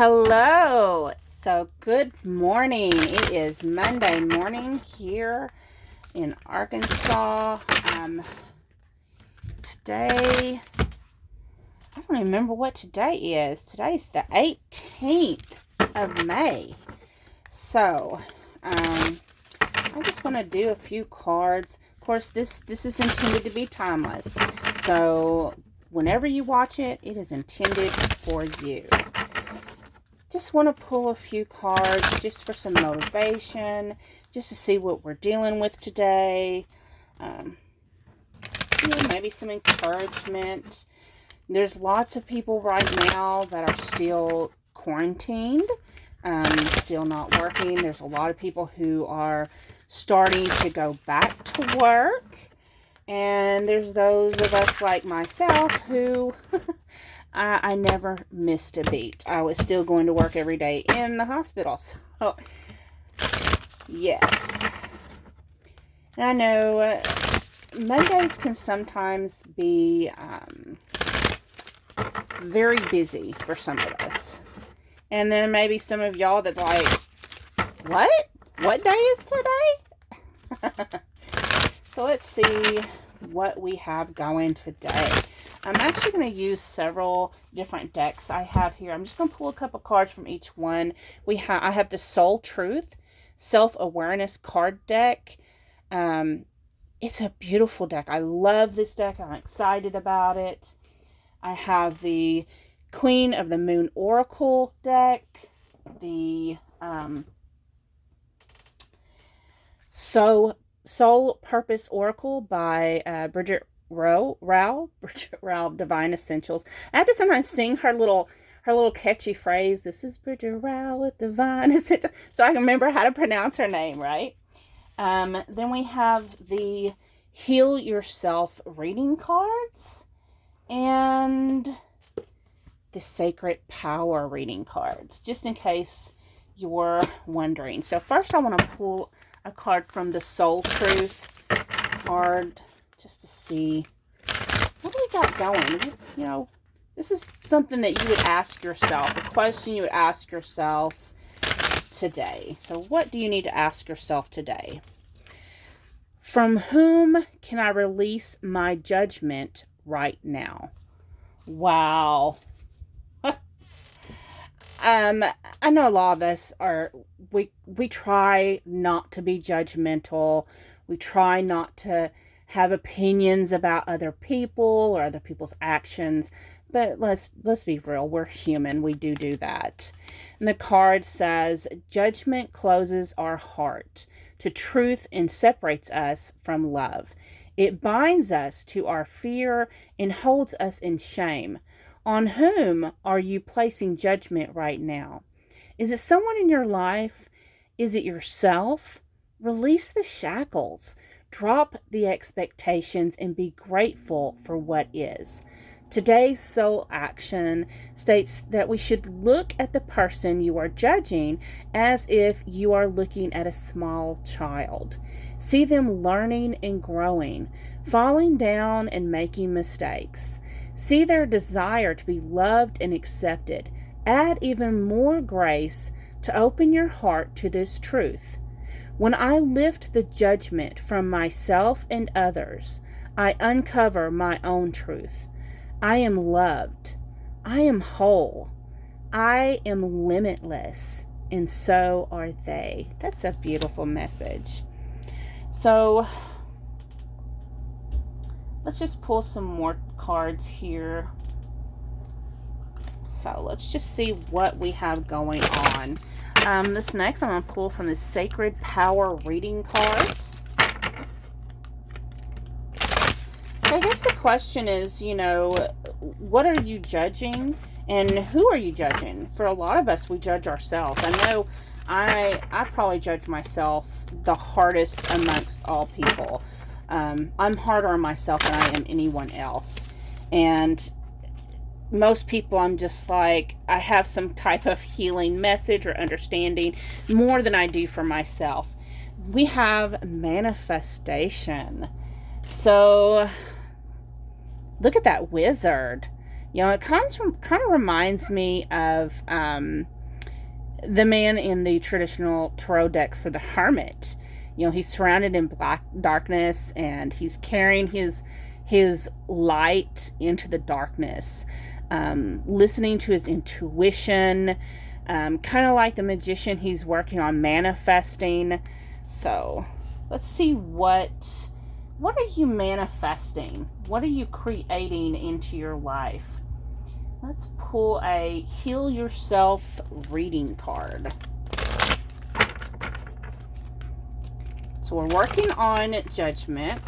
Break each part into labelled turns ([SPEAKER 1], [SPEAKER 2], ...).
[SPEAKER 1] Hello. So good morning. It is Monday morning here in Arkansas. Today, I don't remember what today is. Today's the 18th of May. So, I just want to do a few cards. Of course, this is intended to be timeless. So, whenever you watch it, it is intended for you. Just want to pull a few cards just for some motivation, just to see what we're dealing with today. Maybe some encouragement. There's lots of people right now that are still quarantined, still not working. There's a lot of people who are starting to go back to work. And there's those of us like myself who I never missed a beat. I was still going to work every day in the hospital. So, yes. And I know Mondays can sometimes be very busy for some of us. And then maybe some of y'all that like, what? What day is today? So let's see what we have going today. I'm actually going to use several different decks I have here. I'm just going to pull a couple cards from each one. I have the Soul Truth Self-Awareness card deck. It's a beautiful deck. I love this deck. I'm excited about it. I have the Queen of the Moon Oracle deck. The Soul Purpose Oracle by Bridget Rao, Divine Essentials. I have to sometimes sing her little catchy phrase. This is Bridget Rao with Divine Essentials, so I can remember how to pronounce her name right. Then we have the Heal Yourself reading cards and the Sacred Power reading cards, just in case you're wondering. So first I want to pull a card from the Soul Truth card just to see what do we got going. You know, this is something that you would ask yourself, a question you would ask yourself today. So what do you need to ask yourself today? From whom can I release my judgment right now? Wow. I know a lot of us we try not to be judgmental. We try not to have opinions about other people or other people's actions. But let's be real. We're human. We do that. And the card says, judgment closes our heart to truth and separates us from love. It binds us to our fear and holds us in shame. On whom are you placing judgment right now? Is it someone in your life? Is it yourself? Release the shackles. Drop the expectations and be grateful for what is. Today's soul action states that we should look at the person you are judging as if you are looking at a small child. See them learning and growing, falling down and making mistakes. See their desire to be loved and accepted. Add even more grace to open your heart to this truth. When I lift the judgment from myself and others, I uncover my own truth. I am loved. I am whole. I am limitless. And so are they. That's a beautiful message. So let's just pull some more cards here. So let's just see what we have going on. This next I'm going to pull from the Sacred Power reading cards. So I guess the question is, what are you judging and who are you judging? For a lot of us, we judge ourselves. I know I probably judge myself the hardest amongst all people. I'm harder on myself than I am anyone else. And most people, I'm just like, I have some type of healing message or understanding more than I do for myself. We have manifestation. So look at that wizard. It kind of reminds me of the man in the traditional tarot deck for the Hermit. He's surrounded in black darkness, and he's carrying his light into the darkness, listening to his intuition, kind of like the magician. He's working on manifesting. So let's see, what are you manifesting? What are you creating into your life? Let's pull a Heal Yourself reading card. So we're working on judgment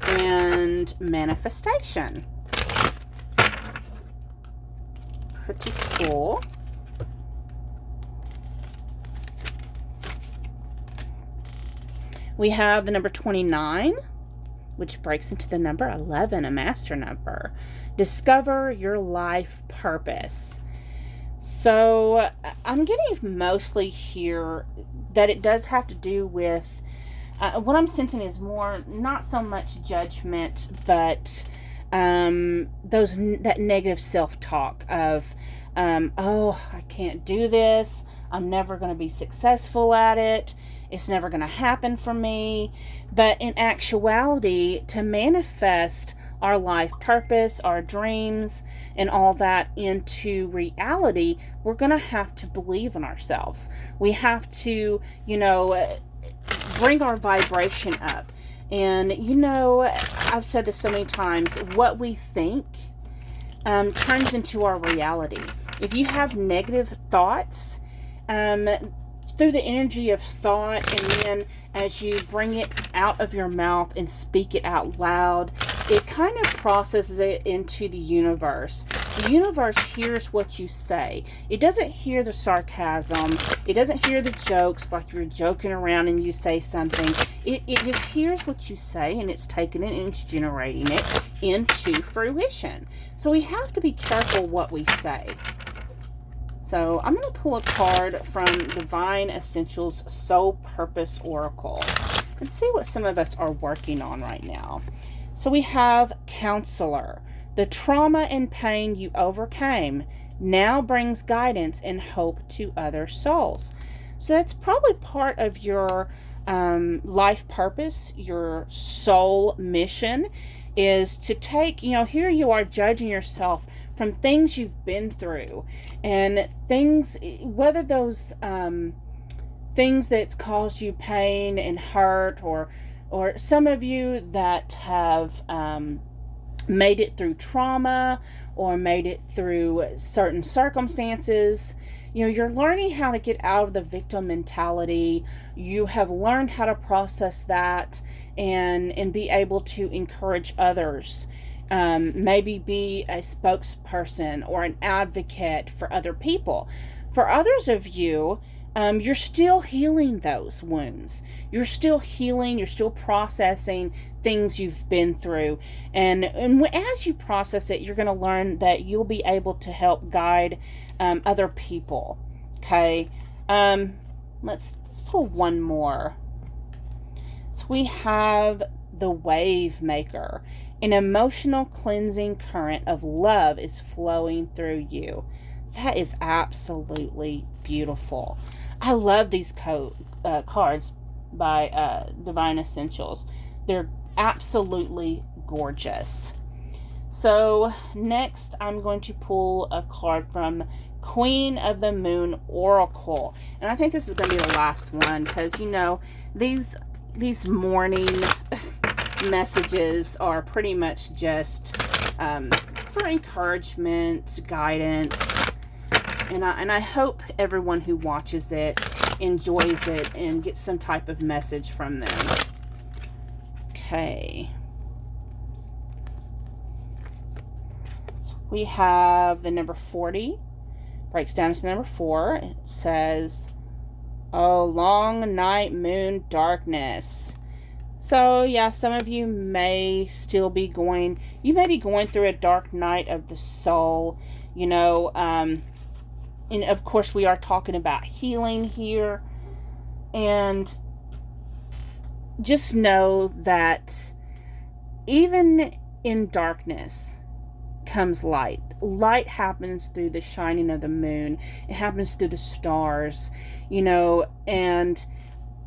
[SPEAKER 1] and manifestation. Pretty cool. We have the number 29, which breaks into the number 11, a master number. Discover your life purpose. So I'm getting mostly here that it does have to do with what I'm sensing is more not so much judgment, but that negative self-talk of oh, I can't do this, I'm never going to be successful at it, it's never going to happen for me. But in actuality, to manifest our life purpose, our dreams, and all that into reality, we're going to have to believe in ourselves. We have to, bring our vibration up. And, I've said this so many times, what we think turns into our reality. If you have negative thoughts, through the energy of thought, and then as you bring it out of your mouth and speak it out loud, it kind of processes it into the universe. The universe hears what you say. It doesn't hear the sarcasm. It doesn't hear the jokes like you're joking around and you say something. It just hears what you say, and it's taking it and it's generating it into fruition. So we have to be careful what we say. So I'm going to pull a card from Divine Essentials Soul Purpose Oracle and see what some of us are working on right now. So we have Counselor. The trauma and pain you overcame now brings guidance and hope to other souls. So that's probably part of your life purpose, your soul mission, is to take, here you are judging yourself from things you've been through, and things, whether those things that's caused you pain and hurt, or some of you that have made it through trauma or made it through certain circumstances. You're learning how to get out of the victim mentality. You have learned how to process that and be able to encourage others. Maybe be a spokesperson or an advocate for other people. For others of you, you're still healing those wounds. You're still healing. You're still processing things you've been through. And as you process it, you're going to learn that you'll be able to help guide other people. Okay. Let's pull one more. So we have the Wave Maker. An emotional cleansing current of love is flowing through you. That is absolutely beautiful. I love these cards by Divine Essentials. They're absolutely gorgeous. So next I'm going to pull a card from Queen of the Moon Oracle. And I think this is going to be the last one, because these morning messages are pretty much just for encouragement, guidance, and I hope everyone who watches it enjoys it and gets some type of message from them. Okay. So we have the number 40. Breaks down to number 4. It says, "Oh, long night, moon, darkness." So, yeah, some of you may still be going through a dark night of the soul, and of course we are talking about healing here. And just know that even in darkness, comes light. Light happens through the shining of the moon. It happens through the stars, and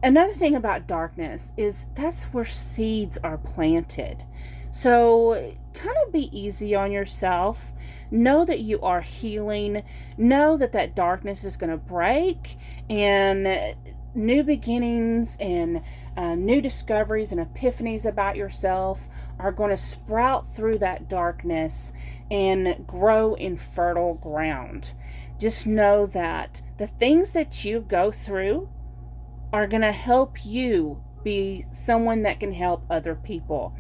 [SPEAKER 1] another thing about darkness is that's where seeds are planted. So kind of be easy on yourself. Know that you are healing. Know that that darkness is going to break, and new beginnings and new discoveries and epiphanies about yourself are going to sprout through that darkness and grow in fertile ground. Just know that the things that you go through are going to help you be someone that can help other people.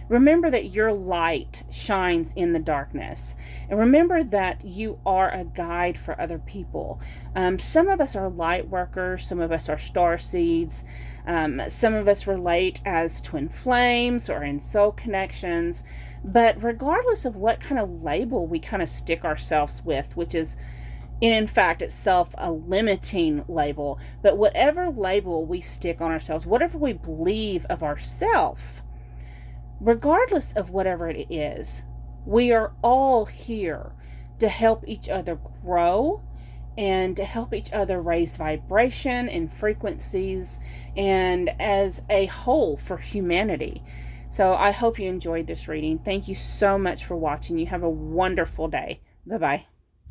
[SPEAKER 1] Remember that your light shines in the darkness. And remember that you are a guide for other people. Some of us are light workers. Some of us are star seeds. Some of us relate as twin flames or in soul connections. But regardless of what kind of label we kind of stick ourselves with, which is in fact itself a limiting label, but whatever label we stick on ourselves, whatever we believe of ourselves, regardless of whatever it is, we are all here to help each other grow and to help each other raise vibration and frequencies and as a whole for humanity. So I hope you enjoyed this reading. Thank you so much for watching. You have a wonderful day. Bye-bye.